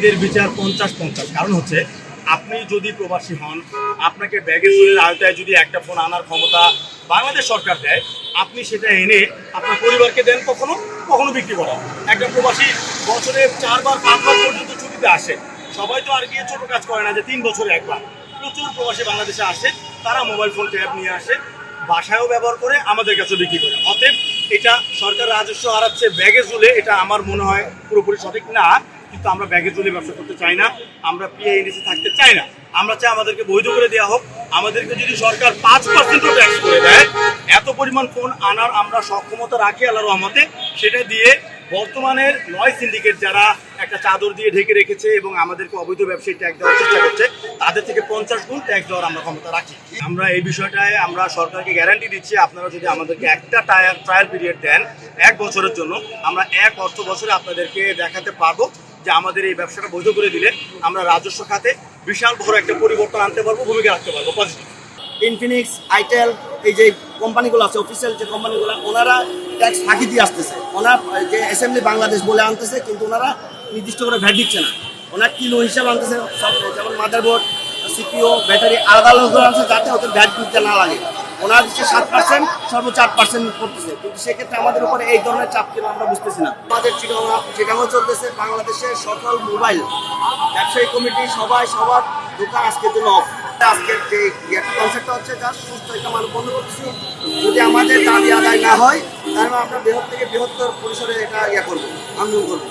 এদের বিচার 50-50। কারণ হচ্ছে আপনি যদি প্রবাসী হন, আপনাকে ব্যাগেজ জোনের আওতায় যদি একটা ফোন আনার ক্ষমতা বাংলাদেশ সরকার দেয়, আপনি সেটা এনে আপনার পরিবারকে দেন, কখনো কখনো বিক্রি করেন। একটা প্রবাসী বছরে 4-5 বার পর্যন্ত ছুটিতে আসে। সবাই তো আর গিয়ে ছোটো কাজ করে না যে 3 বছরে একবার। প্রচুর প্রবাসী বাংলাদেশে আসে, তারা মোবাইল ফোন ট্যাব নিয়ে আসে, বাসায়ও ব্যবহার করে, আমাদের কাছে বিক্রি করে। অতএব এটা সরকার রাজস্ব হারাচ্ছে ব্যাগেজ জুলে, এটা আমার মনে হয় পুরোপুরি সঠিক না। কিন্তু আমরা ব্যাগেজ জুলে ব্যবসা করতে চাই না, আমরা পিএনডিসি থাকতে চাই না। আমরা চাই আমাদেরকে বৈধ করে দেওয়া হোক। আমাদেরকে যদি সরকার 5% ট্যাক্স করে দেয়, এত পরিমাণ ফোন আনার আমরা সক্ষমতা রাখি আল্লাহর রহমতে, সেটা দিয়ে বর্তমানের 9 সিন্ডিকেট যারা একটা চাদর দিয়ে ঢেকে রেখেছে এবং আমাদেরকে অবৈধ ব্যবসায়ী ট্যাক্স দেওয়ার চেষ্টা করছে, তাদের থেকে 50 গুণ ট্যাক্স দেওয়ার আমরা ক্ষমতা রাখি। আমরা এই বিষয়টায় আমরা সরকারকে গ্যারান্টি দিচ্ছি, আপনারা যদি আমাদেরকে একটা ট্রায়াল পিরিয়ড দেন 1 বছরের জন্য, আমরা 1 অর্থ বছরে আপনাদেরকে দেখাতে পারবো যে আমাদের এই ব্যবসাটা বৈধ করে দিলে আমরা রাজস্ব খাতে বিশাল বড় একটা পরিবর্তন আনতে পারবো, ভূমিকা রাখতে পারবো পজিটিভ। ইনফিনিক্স, আইটেল, এই যে কোম্পানিগুলো আছে, অফিসিয়াল যে কোম্পানিগুলো, ওনারা ট্যাক্স ফাঁকি দিয়ে আসতেছে। ওনার যে অ্যাসেম্বলি বাংলাদেশ বলে আনতেছে, কিন্তু ওনারা নির্দিষ্ট করে ভ্যাট দিচ্ছে না। ওনার কিলো হিসাব আনতেছে, সব যেমন মাদারবোর্ড, সিপিও, ব্যাটারি আলাদা আলাদা আনছে, যাতে ওদের ভ্যাট দিতে না লাগে। ওনার দিচ্ছে 7%, সর্বোচ্চ 8% করতেছে। কিন্তু সেক্ষেত্রে আমাদের উপরে এই ধরনের চাপ কেন আমরা বুঝতেছি না। আমাদের চিটাগাংও চলতেছে, বাংলাদেশের সকল মোবাইল ব্যবসায়ী কমিটি সবাই সবার দোকান আজকের জন্য অফ। আজকের যে কনসেপ্টটা হচ্ছে, যা সুস্থ একটা মানুষ বন্ধ করতেছি। যদি আমাদের দাবি আদায় না হয়, তাহলে আমরা বৃহৎ থেকে বৃহত্তর পরিসরে এটা করবো, আন্দোলন করবো।